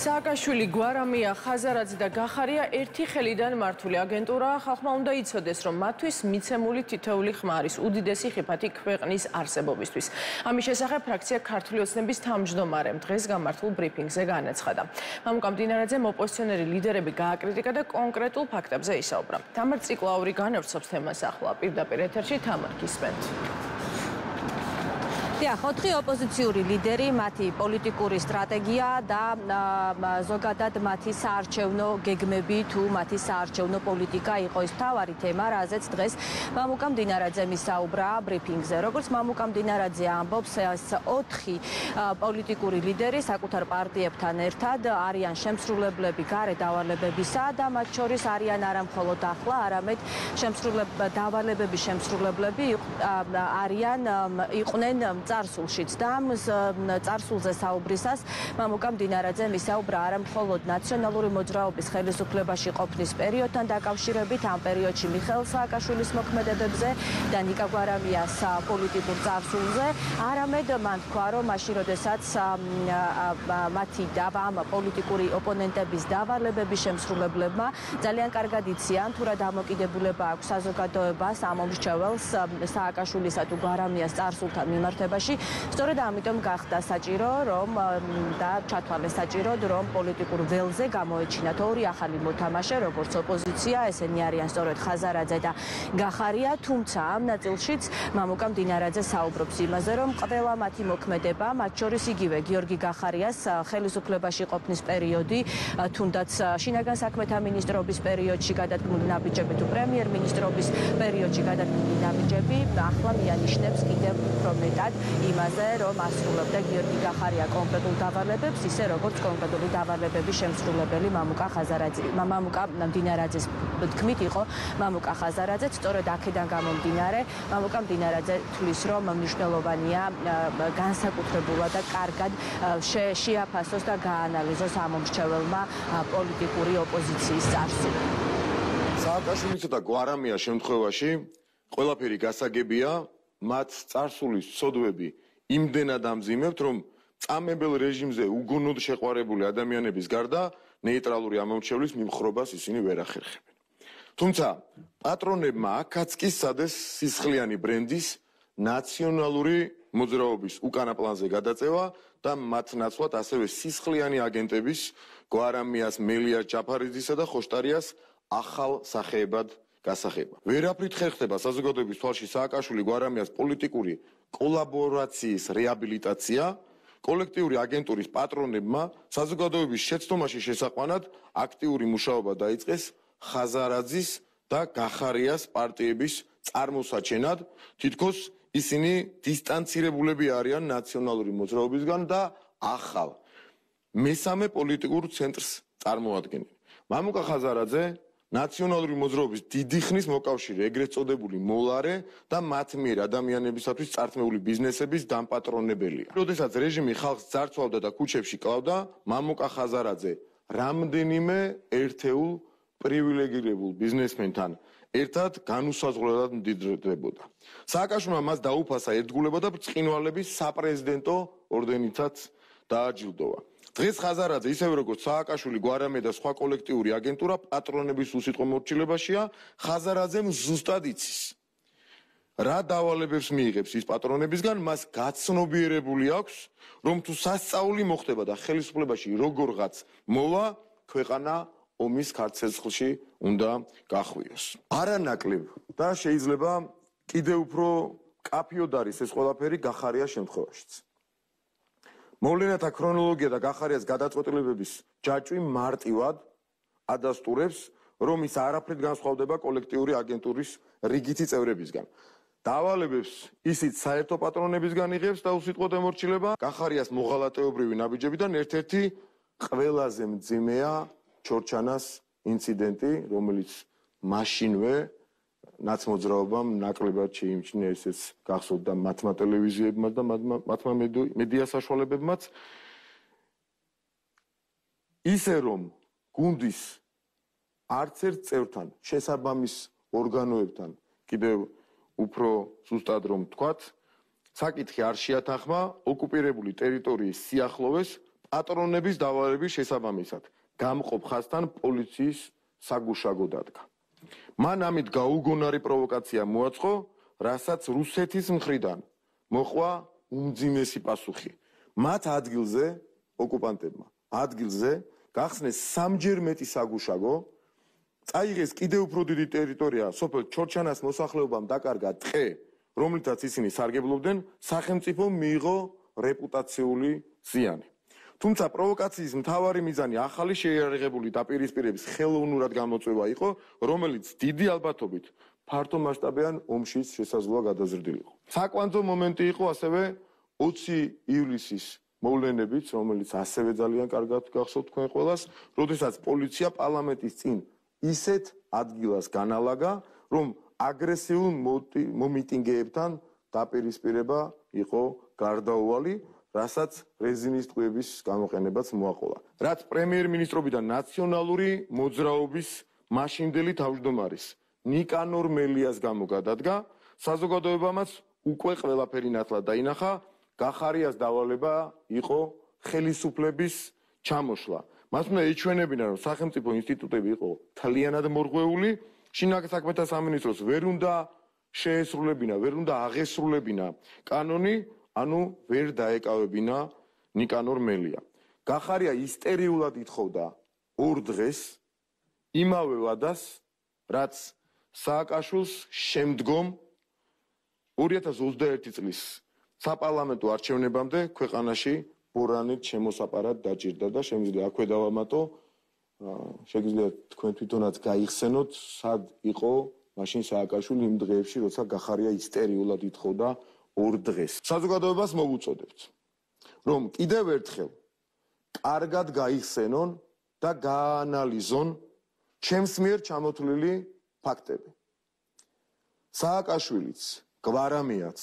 სააკაშვილი, გვარამია, ხაზარაძე და გახარია ერთი ხელიდან მართული აგენტურაა. ხალხმა უნდა იცოდეს, რომ მათთვის მიცემული თითოეული ხმა არის უდიდესი ხიფათი ქვეყნის არსებობისთვის. ამის შესახებ ფრაქცია ქართული ოცნების თავმჯდომარემ დღეს გამართულ ბრიფინგზე განაცხადა. მამუკა მდინარაძემ ოპოზიციონერი ლიდერები გააკრიტიკა და კონკრეტულ ფაქტებზე ისაუბრა. თამარ ციკლაური განავრცობს თემას ახლა პირდაპირ ეთერში. თამარ, გისმენთ. ოთხი ოპოზიციური ლიდერი, მათი პოლიტიკური სტრატეგია და ზოგადად მათი საარჩევნო გეგმები თუ მათი საარჩევნო პოლიტიკა იყო ის მთავარი თემა, რაზეც დღეს მამუკა მდინარაძემ ისაუბრა ბრიფინგზე. როგორც მამუკა მდინარაძე ამბობს, ეს 4 პოლიტიკური ლიდერი საკუთარ პარტიებთან ერთად არიან შემსრულებლები გარე დავალებებისა და მათ შორის არიან არა მხოლოდ ახლა, არამედ დავალებების შემსრულებლები იყვნენ წარსულშიც და ამ წარსულზე საუბრისას მამუკა მდინარაძემ ისაუბრა არა მხოლოდ ნაციონალური მოძრაობის ხელისუფლებაში ყოფნის პერიოდთან დაკავშირებით, ამ პერიოდში მიხეილ სააკაშვილის მოქმედებებზე და ნიკა გვარამიას პოლიტიკურ წარსულზე, არამედ მან თქვა, რომ მაშინ, როდესაც მათი ამ პოლიტიკური ოპონენტების დავალებების შემსრულებლებმა ძალიან კარგად იციან, თუ რა დამოკიდებულება აქვს საზოგადოებას ამ მომრჩეველს სააკაშვილისა თუ გვარამიას წარსულთან მიმართებაში. სწორედ ამიტომ გახდა საჭირო, რომ და ჩათვალეს საჭიროდ, რომ პოლიტიკურ ველზე გამოეჩინათ ორი ახალი მოთამაშე, როგორც ოპოზიცია, ესენი არიან სწორედ ხაზარაძე და გახარია, თუმცა ამ ნაწილშიც მამუკა მდინარაძე საუბრობს იმაზე, რომ ყველა მათი მოქმედება, მათ შორის იგივე გიორგი გახარიას ხელისუფლებაში ყოფნის პერიოდი, თუნდაც შინაგან საქმეთა მინისტრობის პერიოდში გადადგმული ნაბიჯები თუ პრემიერ-მინისტრობის პერიოდში გადადგმული ნაბიჯები, ახლა მიანიშნებს კიდევ უფრო მეტად იმაზე, რომ ასრულებდა გიორგი გახარია კონკრეტულ დავალებებს, ისე როგორც კონკრეტული დავალებების შემსრულებელი მამუკა მდინარაძეს თქმით იყო მამუკა ხაზარაძეც. სწორედ აქედან გამომდინარე, მამუკა მდინარაძე თვლის, რომ მნიშვნელოვანია განსაკუთრებულად და კარგად შეაფასოს და გაანალიზოს ამ მომრჩეველმა პოლიტიკური ოპოზიციის წარსული. სააკაშვილისა და გვარამიას შემთხვევაში ყველაფერი გასაგებია. მათ წარსულის ცოდვები იმდენად ამძიმებთ, რომ წამებელ რეჟიმზე უგონოდ შეყვარებული ადამიანების გარდა ნეიტრალური ამომრჩევლის მიმხრობას ისინი ვერ ახერხებენ. თუმცა პატრონებმა აქაც კი სადეს სისხლიანი ბრენდის ნაციონალური მოძრაობის უკანა პლანზე გადაწევა და მათ ნაცვლად ასევე სისხლიანი აგენტების გვარამიას, მელიას ჯაფარიძისა და ხოშტარიას ახალ სახეებად გასახება. ვერაფრით ხერხდება საზოგადოების თვალში სააკაშვილი გვარამიას პოლიტიკური კოლაბორაციის რეაბილიტაცია, კოლექტიური აგენტურის პატრონებმა საზოგადოების შეცდომაში შესაყვანად აქტიური მუშაობა დაიწყეს ხაზარაძის და გახარიას პარტიების წარმოსაჩენად, თითქოს ისინი დისტანცირებულები არიან ნაციონალური მოძრაობისგან და ახალ მესამე პოლიტიკურ ცენტრს წარმოადგენენ. მამუკა ხაზარაძე ნაციონალური მოძრაობის დიდი ხნის მოკავშირე, ეგრეთ წოდებული მოლარე და მათ მიერ ადამიანებისათვის წართმეული ბიზნესების დამპატრონებელია. როდესაც რეჟიმი ხალხს ძარცვავდა და ქუჩებში კლავდა, მამუკა ხაზარაძე რამდენიმე ერთეულ პრივილეგირებულ ბიზნესმენთან ერთად განუსაზღვრელად მდიდრდებოდა. სააკაშვილმა მას დაუფასა ერთგულება და ბრწყინვალების საპრეზიდენტო ორდენითაც დააჯილდოვა. დღეს ხაზარაძე, ისევე როგორც სააკაშვილი, გვარამია და სხვა კოლექტიური აგენტურა პატრონების უსიტყვო მორჩილებაშია, ხაზარაძემ ზუსტად იცის. რა დავალებებს მიიღებს ის პატრონებისგან, მას გაცნობიერებული აქვს, რომ თუ სასწაული მოხდება და ხელისუფლებაში როგორღაც მოვა, ქვეყანა ომის ქარცეცხლში უნდა გახვიოს. არანაკლებ და შეიძლება კიდევ უფრო კაფიოდ არის ეს ყველაფერი გახარიას შემთხვევაშიც. მოვლენათა ქრონოლოგია და გახარიას გადაწყვეტილებების ჯაჭვი მარტივად ადასტურებს, რომ ის არაფრით განსხვავდება კოლექტიური აგენტურის რიგითი წევრებისგან. დავალებებს ისიც საერთო პატრონებისგან იღებს და უსიტყვოდ ემორჩილება. გახარიას მოღალატეობრივი ნაბიჯებიდან ერთ-ერთი ყველაზე მძიმეა ჩორჩანას ინციდენტი, რომელიც მაშინვე ნაცმოძრაობამ ნაკლებად შეიმჩნია, ესეც გახსოვდა მათმა ტელევიზიებმა და მათმა მედია საშუალებებმაც. ისე რომ გუნდის არც ერთ წევრთან, შესაბამის ორგანოებთან კიდევ უფრო ზუსტად რომ ვთქვათ, საკითხი არ შეათანხმა ოკუპირებული ტერიტორიის სიახლოვეს პატრონების დავალების შესაბამისად გამყოფ ხაზთან პოლიციის საგუშაგო დადგა. მან ამით გაუგონარი პროვოკაცია მოაწყო, რასაც რუსეთის მხრიდან მოყვა უმძიმესი პასუხი. მათ ადგილზე ოკუპანტებმა ადგილზე გახსნეს სამჯერ მეტი საგუშაგო, წაიღეს კიდევ უფრო დიდი ტერიტორია, სოფელ ჩორჩანას მოსახლეობამ დაკარგა ტყე, რომლითაც ისინი სარგებლობდნენ, სახელმწიფომ მიიღო რეპუტაციული ზიანი. თუმცა პროვოკაციის მთავარი მიზანი ახალი შეიარაღებული დაპირისპირების ხელოვნურად გამოწვევა იყო, რომელიც დიდი ალბათობით ფართომასშტაბიან ომშიც შესაძლოა გადაზრდილიყო. საკვანძო მომენტი იყო ასევე 20 ივლისის მოვლენებიც, რომელიც ასევე ძალიან კარგად გახსოვთ თქვენ ყველას, როდესაც პოლიცია პარლამენტის წინ ისეთ ადგილას განალაგა, რომ აგრესიულ მომიტინგეებთან დაპირისპირება იყო გარდაუვალი, რასაც რეზინის ტყვიების გამოყენებაც მოაყოლა. რაც პრემიერ-მინისტრობიდან ნაციონალური მოძრაობის მაშინდელი თავმჯდომარის ნიკანორ მელიას გამო გადადგა, საზოგადოებამაც უკვე ყველაფერი ნათლად დაინახა, გახარიას დავალება იყო ხელისუფლების ჩამოშლა. მას უნდა ეჩვენებინა, რომ სახელმწიფო ინსტიტუტები იყო თლიანად მორღვეული, შინაგან საქმეთა სამინისტროს ვერ უნდა შეესრულებინა, ვერ უნდა აღესრულებინა კანონი, ანუ ვერ დაეკავებინა ნიკანორ მელია. გახარია ისტერიულად ითხოვდა 2 დღეს იმავე ვადას, რაც სააკაშვილს შემდგომ 2021 წლის საპარლამენტო არჩევნებამდე ქვეყანაში ბორანით შემოსაპარად დაჭირდა და შემიძლია აქვე დავამატო, შეგიძლია თქვენ თვითონაც გაიხსენოთ, სად იყო მაშინ სააკაშვილი იმ დღეებში, როცა გახარია ისტერიულად ითხოვდა 2 დღეს. საზოგადოებას მოვუწოდებთ, რომ კიდევ ერთხელ კარგად გაიხსენონ და გაანალიზონ ჩემს მიერ ჩამოთვლილი ფაქტები. სააკაშვილიც, გვარამიაც,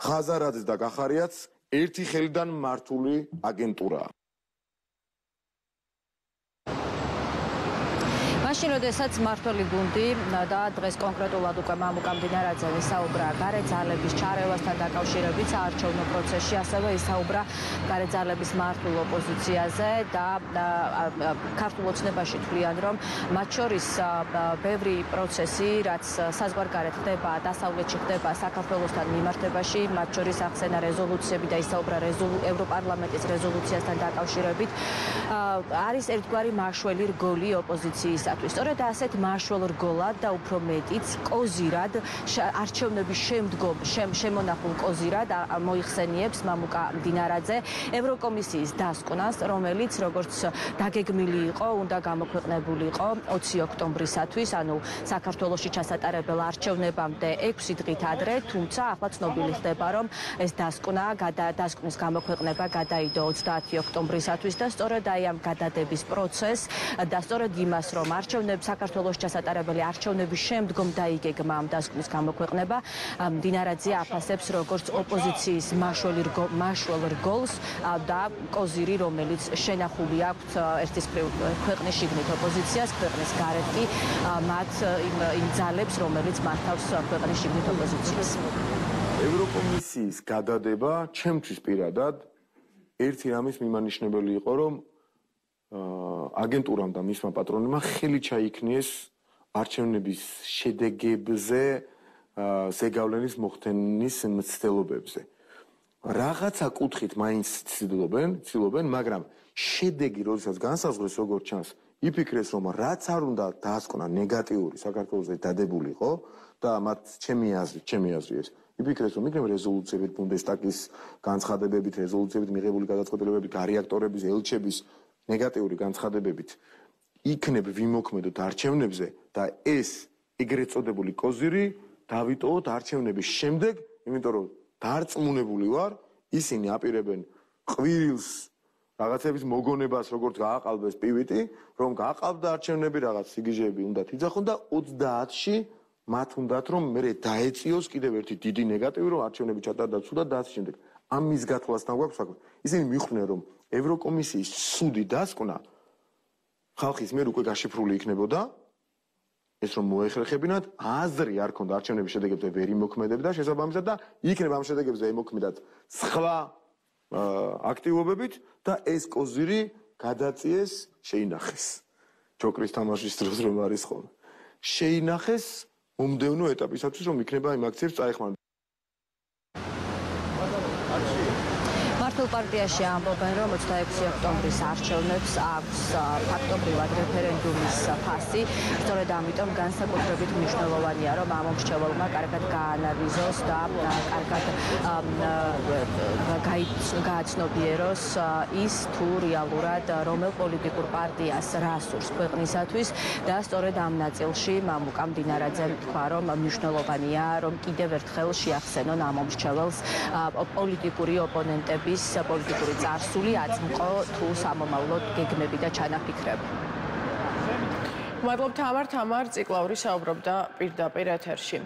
ხაზარაძე და გახარიაც ერთი ხელიდან მართული აგენტურაა. მაშინ როდესაც მმართველი გუნდი და დღეს კონკრეტულად უკვე მამუკა მდინარაძე ისაუბრა გარეთ ძალების ჩარევასთან დაკავშირებით საარჩევნო პროცესში, ასევე ისაუბრა გარეთ ძალების მართულ ოპოზიციაზე და ქართულ ოცნებაში თვლიან, რომ მათ შორის ბევრი პროცესი, რაც საზღვარგარეთ ხდება, დასავლეთში ხდება საქართველოსთან მიმართებაში, მათ შორის ახსენა რეზოლუციები და ისაუბრა ევროპარლამენტის რეზოლუციასთან დაკავშირებით, არის ერთგვარი მაშველი რგოლი ოპოზიციისათვის. სწორედ ასეთ მაშველ რგოლად და უფრო მეტიც კოზირად არჩევნების შემდგომ შემონახულ კოზირად მოიხსენიებს მამუკა მდინარაძე ევროკომისიის დასკვნას, რომელიც როგორც დაგეგმილი იყო, უნდა გამოქვეყნებულიყო 20 ოქტომბრისათვის, ანუ საქართველოში ჩასატარებელ არჩევნებამდე 6 დღით ადრე, თუმცა ახლა ცნობილი ხდება, რომ ეს დასკვნის გამოქვეყნება გადაიდო 30 ოქტომბრისათვის და სწორედ აი ამ გადადების პროცესს და სწორედ იმას, რომ საქართველოს ჩასატარებელი არჩევნების შემდგომ დაიგეგმა ამ დასკვნის გამოქვეყნება, მდინარაძე აფასებს როგორც ოპოზიციის მაშველ რგოლს და კოზირი, რომელიც შენახული აქვთ ერთისფრით ქვეყნის შიგნით ოპოზიციას, ქვეყნის გარეთ კი მათ იმ ძალებს, რომელიც მართავს ქვეყნის შიგნით ოპოზიციას. ევროკომისიის გადადება ჩემთვის პირადად ერთი რამის მიმანიშნებელი იყო, რომ აგენტურამ და მისმა პატრონებმა ხელი ჩაიქნიეს არჩევნების შედეგებზე ზეგავლენის მოხდენის მცდელობებზე. რაღაცა კუთხით მაინც ცდილობენ, მაგრამ შედეგი, როდესაც განსაზღვრეს, როგორც ჩანს, იფიქრეს, რომ რაც არ უნდა დაასკვნა ნეგატიური საქართველოს დადებულიყო და მათ ჩემი აზრი ეს იფიქრეს, რომ იქნება რეზოლუციებით, ბუნდესტაგის განცხადებებით, რეზოლუციებით მიღებული გადაწყვეტილებებით, გარეაქტორების, ელჩების ნეგატიური განცხადებებით იქნებ ვიმოქმედოთ არჩევნებზე და ეს ეგრეთ წოდებული კოზირი დავიტოვოთ არჩევნების შემდეგ, იმიტომ რომ დარწმუნებული ვარ, ისინი აპირებენ ყვირილს რაღაცების მოგონებას, როგორც გააყალბეს პივიტი, რომ გააყალბდა არჩევნები, რაღაც სიგიჟეები უნდათ იძახონ და 30-ში მათ უნდათ რომ მე დაეწიოს კიდევ ერთი დიდი ნეგატივი, რომ არჩევნები ჩატარდა ცუდად და ასე შემდეგ. ამის გათვლასთან გვაქვს საქმე. ისინი მიხვდნენ, რომ ევროკომისიის სუდი დასკვნა ხალხის მიერ უკვე გაშიფრული იქნებოდა, ეს რომ მოეხერხებინათ, აზრი არ ქონდა არჩევნების შედეგებზე ვერ იმოქმედებდა შესაბამისად და იქნება ამ შედეგებზე იმოქმედათ სხვა აქტივობებით და ეს კოზირი გადაწიეს, შეინახეს. ჯოკრის თამაშის დროს რომ არის ხოლმე. შეინახეს მომდევნო ეტაპისათვის რომ იქნება იმ აქციებს წაეხმარება. მართლ პარტიაში ამბობენ, რომ 26 ოქტომბრის არჩევნებს აქვს ფაქტობრივად რეფერენდუმის ფასი. სწორედ ამიტომ განსაკუთრებით მნიშვნელოვანია, რომ ამ მომრჩეველმა კარგად გაანალიზოს და კარგად გააცნობიეროს ის თუ რეალურად რომელ პოლიტიკურ პარტიას რა სურს ქვეყნისათვის და სწორედ ამ ნაწილში მამუკა მდინარაძემ თქვა, რომ მნიშვნელოვანია, რომ კიდევ ერთხელ შეახსენონ ამ მომრჩეველს პოლიტიკური ოპონენტების პოლიტიკური წარსული, აწმყო თუ სამომავლო გეგმები და ჩანაფიქრები. მადლობთ თამარ, ციკლაური საუბრობდა პირდაპირ ეთერში.